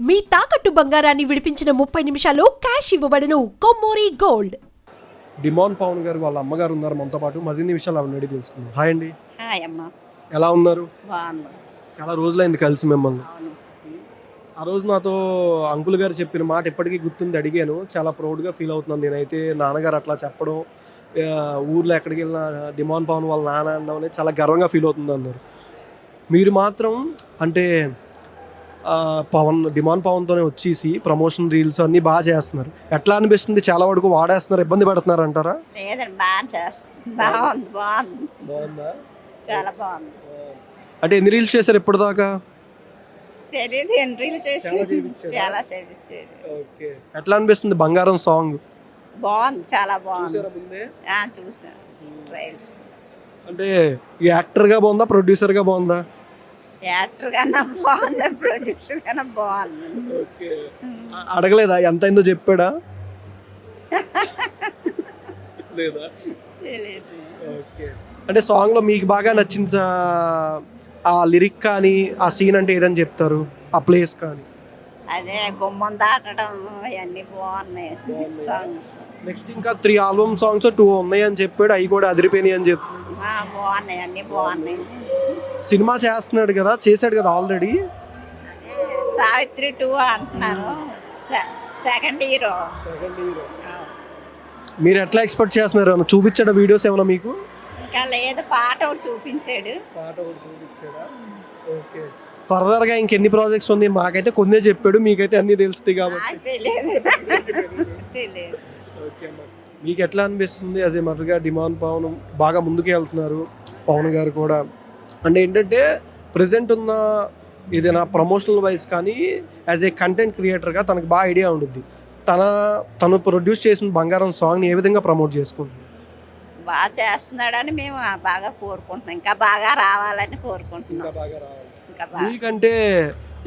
మీ తాకట్టు బంగారాన్ని విడిపించిన 30 నిమిషాల్లో క్యాష్ ఇవ్వబడును. కొమ్మూరి గోల్డ్. డిమాండ్ పవన్ గారు వాళ్ళ అమ్మగారు ఉన్నారు మనతో పాటు. మరిన్ని విషయాలు ఆవిడ అడిగి తెలుసుకుందాం. హాయ్ అండి. హాయ్ అమ్మ. ఎలా ఉన్నారు? బాగున్నా. చాలా రోజులైంది కలిసి మిమ్మల్ని. అవును. ఆ రోజు నాతో అంకుల్ గారు చెప్పిన మాట ఎప్పటికీ గుర్తుంది. అడిగాను, చాలా ప్రౌడ్గా ఫీల్ అవుతున్నాను నేనైతే. నాన్నగారు అట్లా చెప్పడం, ఊర్లో ఎక్కడికి వెళ్ళినా డిమాండ్ పవన్ వాళ్ళ నాన్న అనడం అనేది చాలా గర్వంగా ఫీల్ అవుతుంది అన్నారు. మీరు మాత్రం అంటే డిమాండ్ పవన్తోనే వచ్చేసి ప్రమోషన్ రీల్స్ అన్నీ బాగా చేస్తున్నారు. ఎట్లా అనిపిస్తుంది? చాలా వరకు వాడేస్తున్నారు, ఇబ్బంది పడుతున్నారు అంటారా? లేదండి, బాగా చేస్తుంది. బాగుందా? చాలా బాగుంది. అంటే ఎన్ని రీల్స్ చేశారు ఇప్పటిదాకా? తెలియదు, ఎంట్రీలు చేసి చాలా చేపిస్తాడు. ఓకే. ఎట్లా అనిపిస్తుంది బంగారం సాంగ్? బాగుంది, చాలా బాగుంది. చూసాను ట్రైల్స్. అంటే యాక్టర్గా బాగుందా, ప్రొడ్యూసర్గా బాగుందా? యాక్టర్ కన్నా బాగుంది, ప్రొడ్యూసర్ కన్నా బాగుంది. ఓకే. అడగలేదా ఎంత అయిందో? చెప్పాడా? లేదా? తెలియదు. ఓకే. అంటే సాంగ్లో మీకు బాగా నచ్చిన ఆ లిరిక్ కానీ ఆ సీన్ అంటే ఏదని చెప్తారు? ఆ ప్లేస్ కానీ? అదే గుమ్మం దాటడం అవన్నీ బాగున్నాయి సాంగ్స్. నెక్స్ట్ ఇంకా 3 ఆల్బమ్ సాంగ్స్ 2 ఉన్నాయి అని చెప్పాడు. అవి కూడా అదిరిపోయినాయి అని చెప్పాడు. బాగున్నాయి, అన్ని బాగున్నాయి. సినిమా చేస్తున్నాడు కదా, చేశాడు కదా ఆల్రెడీ. సావిత్రి 2 అంటున్నారు. Second hero. మీరు ఎట్లా ఎక్స్పెక్ట్ చేస్తున్నారు? ఏమన్నా చూపించాడా వీడియోస్ ఏమన్నా మీకు? ఇంకా లేదు, పాట ఒకటి చూపించాడు. ఓకే. ఫర్దర్ గా ఇంకెన్ని ప్రాజెక్ట్స్ ఉంది? మాకైతే కొన్నే చెప్పాడు, మీకైతే అన్ని తెలుస్తాయి కాబట్టి. తెలియదు. ఓకే అమ్మా. మీకు ఎట్లా అనిపిస్తుంది? యాజ్ ఏ మదర్గా డిమాండ్ పవన్ బాగా ముందుకు వెళ్తున్నారు, పవన్ గారు కూడా. అంటే ఏంటంటే ప్రజెంట్ ఉన్న ఏదైనా ప్రమోషనల్ వైజ్ కానీ యాజ్ ఏ కంటెంట్ క్రియేటర్గా తనకు బాగా ఐడియా ఉంటుంది. తను ప్రొడ్యూస్ చేసిన బంగారం సాంగ్ని ఏ విధంగా ప్రమోట్ చేసుకుంటుంది? బాగా చేస్తున్నాడని మేము బాగా కోరుకుంటున్నాం. ఇంకా బాగా రావాలని కోరుకుంటున్నాం. మీకంటే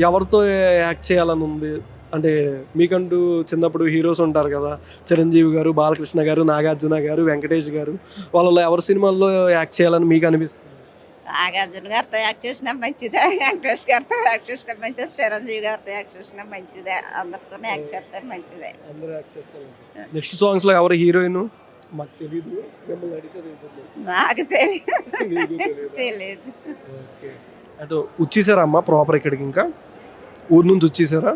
ఎవరితో యాక్ట్ చేయాలని ఉంది? అంటే మీకంటూ చిన్నప్పుడు హీరోస్ ఉంటారు కదా, చిరంజీవి గారు, బాలకృష్ణ గారు, నాగార్జున గారు, వెంకటేష్ గారు. వాళ్ళలో ఎవరి సినిమాల్లో యాక్ట్ చేయాలని మీకు అనిపిస్తుంది? నాగార్జున గారితో యాక్ట్ చేసినా మంచిదే, వెంకటేష్ గారితో యాక్ట్ చేసినా మంచిదే, చిరంజీవి గారితో యాక్ట్ చేసినా మంచిదే. అందరితోనే యాక్ట్ చేస్తే మంచిదే. నెక్స్ట్ సాంగ్స్ లో ఎవరు హీరోయిన్? మాకు తెలీదు, మిమ్మల్ని అడిగితే తెలుస్తుంది. నాకు తెలియదు. అటు వచ్చేసారా అమ్మ ప్రాపర్ ఇక్కడికి? ఇంకా ఊరు నుంచి వచ్చేసారా?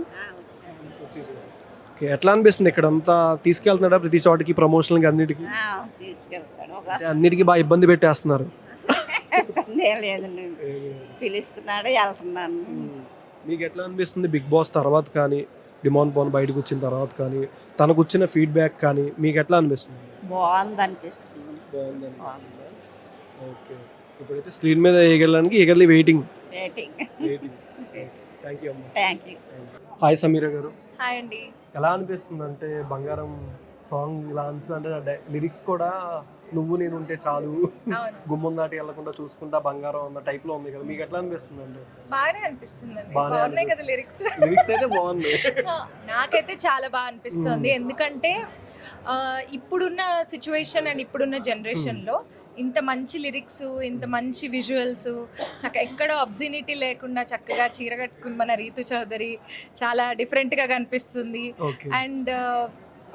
ఓకే. ఎట్లా అనిపిస్తుంది ఇక్కడ అంతా? తీసుకెళ్తున్నాడా ప్రతి చోటికి, ప్రమోషన్కి అన్నిటికీ? తీసుకెళ్తాడు. అన్నిటికీ బాగా ఇబ్బంది పెట్టేస్తున్నారు. లేదు, పిలుస్తున్నాడు, వెళ్తున్నాను. మీకు ఎట్లా అనిపిస్తుంది బిగ్ బాస్ తర్వాత కానీ, డిమాండ్ పవన్ బయటకు వచ్చిన తర్వాత కానీ, తనకు వచ్చిన ఫీడ్బ్యాక్ కానీ మీకు ఎట్లా అనిపిస్తుంది? బాగుంది అనిపిస్తుంది. ఓకే. ఇప్పుడైతే స్క్రీన్ మీద వేయగలడానికి ఈగర్లీ వెయిటింగ్. థ్యాంక్ యూ అమ్మ. హాయ్ సమీర గారు. హాయ్ అండి. ఎలా అనిపిస్తుంది అంటే బంగారం సాంగ్ లాంచ్ అంటే లిరిక్స్ కూడా నువ్వు నేను ఉంటే చాలు, గుమ్మం దాటి వెళ్లకుండా చూసుకుంటా బంగారం అన్న టైప్ లో ఉంది కదా, మీకు ఎట్లా అనిపిస్తుంది? అంటే బాగానే అనిపిస్తుంది. బాగున్నాయి కదా లిరిక్స్. అయితే బాగుంది. నాకైతే చాలా బాగా అనిపిస్తుంది. ఎందుకంటే ఇప్పుడున్న సిచ్యువేషన్ అండ్ ఇప్పుడున్న జనరేషన్లో ఇంత మంచి లిరిక్స్, ఇంత మంచి విజువల్స్, ఎక్కడో అబ్జినిటీ లేకుండా చక్కగా చీర కట్టుకుని మన రీతు చౌదరి చాలా డిఫరెంట్గా కనిపిస్తుంది. అండ్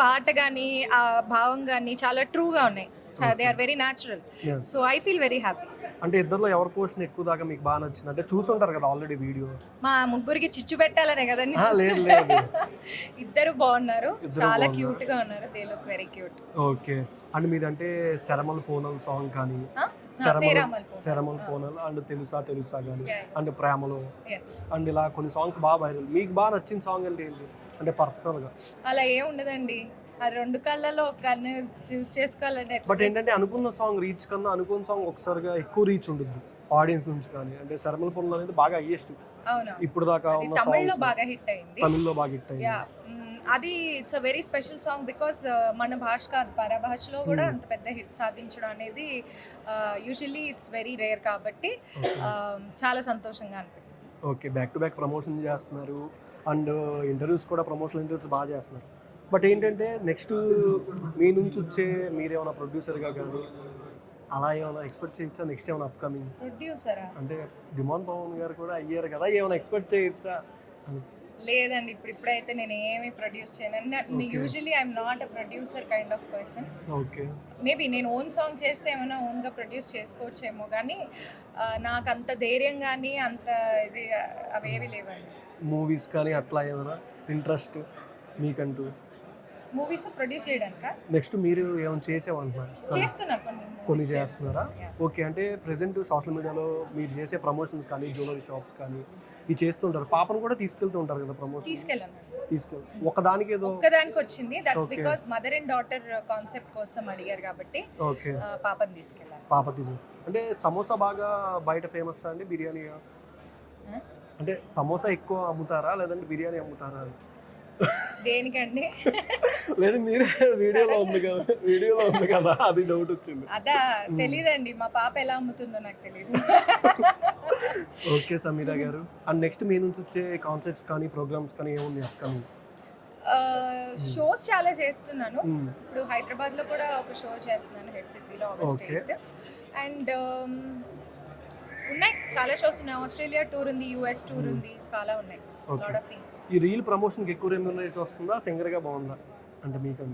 పాట కానీ ఆ భావం కానీ చాలా ట్రూగా ఉన్నాయి. They are very natural. So I feel very happy. అంటే ఇద్దరిలో ఎవరి పోర్షన్ ఎక్కువ దాకా మీకు బాగా నచ్చింది? అంటే చూసుంటారు కదా ఆల్రెడీ వీడియో. మా ముగ్గురికి చిచ్చు పెట్టాలనే కదండి. ఇద్దరు బాగున్నారు, చాలా క్యూట్ గా ఉన్నారు. They look very cute. Okay. And మీదంటే శరమల్ పోనల్ సాంగ్ కానీ, శరమల్ పోనల్ అండ్ తెలుసా కానీ, అండ్ ప్రేమలో అండ్ ఇలా కొన్ని సాంగ్స్ బాగా వైరల్. మీకు బాగా నచ్చిన సాంగ్ అంటే ఏంటి? అంటే పర్సనల్ గా అలా ఏం ఉండదండి. ఆ రెండు కళ్ళలో ఒక కన్ను చూస్ చేసుకోవాలంటే. బట్ ఏంటంటే అనుకున్న సాంగ్ రీచ్ కన్నా అనుకున్న సాంగ్ ఒకసారిగా ఎక్కువ రీచ్ ఉంటుంది ఆడియన్స్ నుంచి కానీ. అంటే శరమల్ పొన్లు అనేది బాగా హైయెస్ట్ ఇప్పుడు దాకా ఉన్న సాంగ్స్. తమిళ్లో బాగా హిట్ అయింది. అది it's a very special song because మన భాష కాదు, పరభాషలో కూడా అంత పెద్ద హిట్ సాధించడం అనేది యూజువల్లీ ఇట్స్ వెరీ రేర్. కాబట్టి చాలా సంతోషంగా అనిపిస్తుంది. Okay. Back to back promotion చేస్తున్నారు అండ్ ఇంటర్వ్యూస్ కూడా, ప్రమోషనల్ ఇంటర్వ్యూస్ బాగా చేస్తున్నారు. బట్ ఏంటంటే నెక్స్ట్ మీ నుంచి వచ్చే మీరేమైనా ప్రొడ్యూసర్గా కానీ అలా ఏమైనా ఎక్స్పెక్ట్ చేయొచ్చా? నెక్స్ట్ ఏమైనా అప్కమింగ్ ప్రొడ్యూసరా? అంటే డిమాండ్ పవన్ గారు కూడా అయ్యారు కదా, ఏమైనా ఎక్స్పెక్ట్ చేయొచ్చా? లేదండి ఇప్పుడైతే నేను ఏమి ప్రొడ్యూస్ చేయను. Okay. Usually I'm not a producer kind of person. Okay. Maybe నేను ఓన్ సాంగ్ చేస్తే ఏమైనా ఓన్గా ప్రొడ్యూస్ చేసుకోవచ్చేమో, కానీ నాకు అంత ధైర్యం కానీ అంత ఇది అవేవి లేవండి. మూవీస్ కానీ అట్లా ఏమైనా ఇంట్రెస్ట్ మీకంటూ మూవీస్ ప్రొడ్యూస్ చేయడానికా? నెక్స్ట్ మీరు ఏమైనా చేసేవంటున్నారు? చేస్తున్నా కొన్ని movies చేస్తున్నారా? Yeah. ఓకే. అంటే ప్రెసెంట్ సోషల్ మీడియాలో మీరు చేసే ప్రమోషన్స్ కానీ జ్యువెలరీ షాప్స్ కానీ ఇవి చేస్తుంటారు. పాపను కూడా తీసుకెళ్తూ ఉంటారు కదా ప్రమోషన్? తీసుకెళ్ళాను. ఒకదానికి ఏదో ఒక్కదానికి వచ్చింది. That's Okay. Because mother and daughter concept కోసం అడిగారు కాబట్టి ఓకే. పాపని తీసుకెళ్ళాను. పాప తీసుకు అంటే సమోసా బాగా బయట ఫేమస్ అండి బిర్యానీ? Huh? అంటే సమోసా ఎక్కువ అమ్ముతారా లేదంటే బిర్యానీ అమ్ముతారా? దేనికండి? లేదు మీరే వీడియోలో ఉంది కదా అది డౌట్ వచ్చింది. అదా తెలీదండి, మా పాప ఎలా అమ్ముతుందో నాకు తెలియదు. ఓకే సమీరా గారు. అండ్ నెక్స్ట్ మీ నుంచి వచ్చే కాన్సెప్ట్స్ కానీ ప్రోగ్రామ్స్ కానీ ఏముంది అప్కమింగ్? షోస్ చాలా చేస్తున్నాను. ఇప్పుడు హైదరాబాద్లో కూడా ఒక షో చేస్తున్నాను హెచ్సిసిలో ఆగస్ట్ Okay. 8th. అండ్ ఉన్నాయి, చాలా షోస్ ఉన్నాయి. ఆస్ట్రేలియా టూర్ ఉంది, యుఎస్ టూర్ ఉంది, చాలా ఉన్నాయి. Okay. Lot of things. ఈ రీల్ ప్రమోషన్కి ఎక్కువ రెమ్యూనరేషన్ వస్తుందా సింగర్గా బాగుందా అంటే మీకు?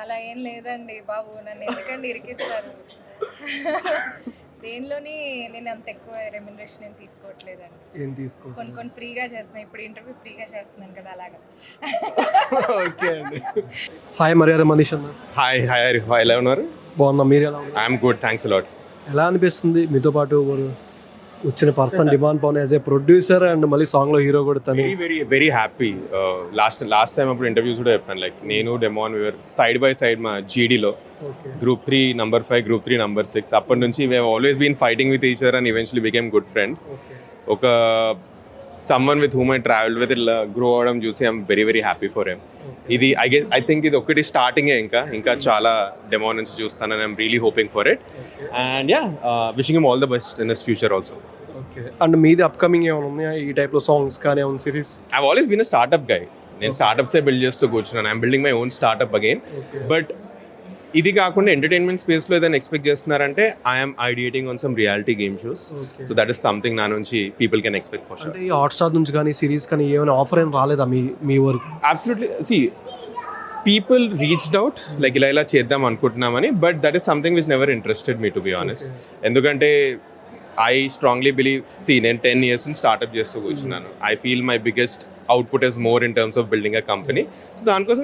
అలా ఏం లేదండి బాబు, నన్ను ఎందుకండి ఇరికిస్తారు? దేనిలోని నేను అంత ఎక్కువ రెమ్యునరేషన్ ఏం తీసుకోవట్లేదండి. ఏం తీసుకో కొన్ని ఫ్రీగా చేస్తున్నాను. ఇప్పుడు ఇంటర్వ్యూ ఫ్రీగా చేస్తున్నాను కదా, అలాగా. ఓకే అండి. హాయ్ మర్యాద మనీష్ అన్న. హాయ్ ఎలా ఉన్నారు? బాగున్నా, మీరు ఎలా ఉన్నారు? I'm good, thanks a lot. ఎలా అనిపిస్తుంది మీతో పాటు వచ్చిన person Demon Pavan as a producer and మళ్ళీ సాంగ్లో హీరో కూడా తను? Very happy. లాస్ట్ టైం అప్పుడు ఇంటర్వ్యూస్ కూడా చెప్పాను, లైక్ నేను డెమాన్ వివర్ సైడ్ బై సైడ్ మా జీడీలో okay. Group 3 number 5, group 3 number 6. అప్పటి నుంచి we always been fighting with each other and eventually became good friends. Okay. ఒక someone with whom I travel with grow అవడం చూసి I'm very happy for him. ఇది I think ఇది ఒకటి స్టార్టింగే, ఇంకా చాలా డెమో నుంచి చూస్తానని I'm really hoping for it. And wishing him all the best in his future also. Okay. And మీది అప్కమింగ్ ఏమైనా ఉన్నాయా ఈ టైప్లో సాంగ్స్ కానీ ఏమైనా series? I've always been a startup guy. నేను స్టార్టప్సే బిల్డ్ చేస్తూ కూర్చున్నాను. I'm building my own startup again. But ఇది కాకుండా ఎంటర్టైన్మెంట్ స్పేస్లో ఏదైనా ఎక్స్పెక్ట్ చేస్తున్నారంటే I'm ideating on some reality game shows. So that is something నా నుంచి people can expect for sure. అంటే ఈ హాట్స్టార్ నుంచి కానీ సిరీస్ కానీ ఏమైనా ఆఫర్ ఏం రాలేదా మీ వరకు? Absolutely. See people reached out like ఇలా చేద్దాం అనుకుంటున్నామని, but that is something which never interested me to be honest. ఎందుకంటే ఐ స్ట్రాంగ్లీ బిలీవ్, నేను 10 years నుంచి స్టార్ట్అప్ చేస్తూ కూర్చున్నాను. I feel my biggest output is more in terms of building a company. So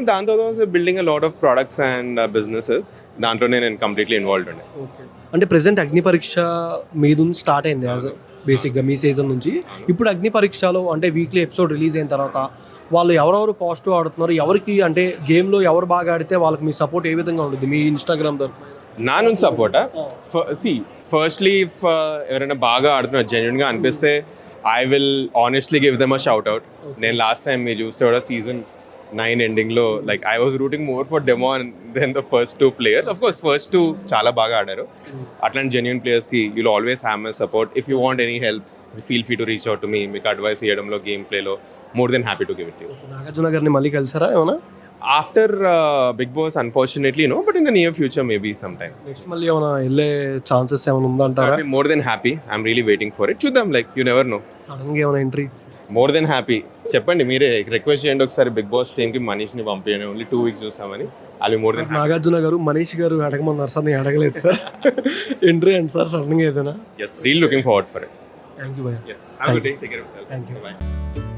దాంతో building a lot of products and businesses. దాంట్లోనే నేను completely involved ఉండే. Okay. అంటే ప్రెసెంట్ అగ్ని పరీక్ష మీద నుంచి స్టార్ట్ అయింది యాజ్ బేసిక్గా మీ సీజన్ నుంచి. ఇప్పుడు అగ్ని పరీక్షలో అంటే వీక్లీ ఎపిసోడ్ రిలీజ్ అయిన తర్వాత వాళ్ళు ఎవరెవరు పాజిటివ్ ఆడుతున్నారు, ఎవరికి అంటే గేమ్లో ఎవరు బాగా ఆడితే వాళ్ళకి మీ సపోర్ట్ ఏ విధంగా ఉంటుంది మీ ఇన్స్టాగ్రామ్ ద్వారా? నా నుంచి సపోర్టా? ఫస్ట్లీ ఎవరైనా బాగా ఆడుతున్నారు జెన్యున్గా అనిపిస్తే I will honestly give them a shout out. నేను లాస్ట్ టైం మీరు చూస్తే కూడా సీజన్ 9 ఎండింగ్లో like I was rooting more for Demon than the first 2 players. Of course first 2 చాలా బాగా ఆడారు. అట్లాంటి జెన్యున్ ప్లేయర్స్కి you'll always have my support. If you want any help feel free to reach out to me. మీకు advice ఇవ్వడంలో, game ప్లేలో more than happy to give it you. Nagarjuna గారిని మళ్ళీ కలిసారా ఏమన్నా? After Bigg Boss unfortunately no, but in the near future maybe some time. Next మళ్ళీ ఏమైనా వెళ్ళే ఛాన్సెస్ ఏమైనా ఉందంటారా? More than happy. I'm really waiting for it. చూద్దాం, లైక్ యూ నెవర్ నో. సడన్గా ఏమైనా ఎంట్రీ? More than happy. చెప్పండి, మీరే రిక్వెస్ట్ చేయండి ఒకసారి బిగ్ బాస్ టీమ్కి మనీష్ని పంపించండి. Only 2 weeks చూసామని. అది మోర్ దెన్. నాగార్జున గారు మనీష్ గారు అడగమన్నారు సార్, నేను అడగలేదు సార్. ఎంట్రీ అండి సార్ సడన్గా ఏదైనా? Yes, real looking forward for it. Thank you bye. Yes, have a good day. Take care of yourself. Thank you. Bye.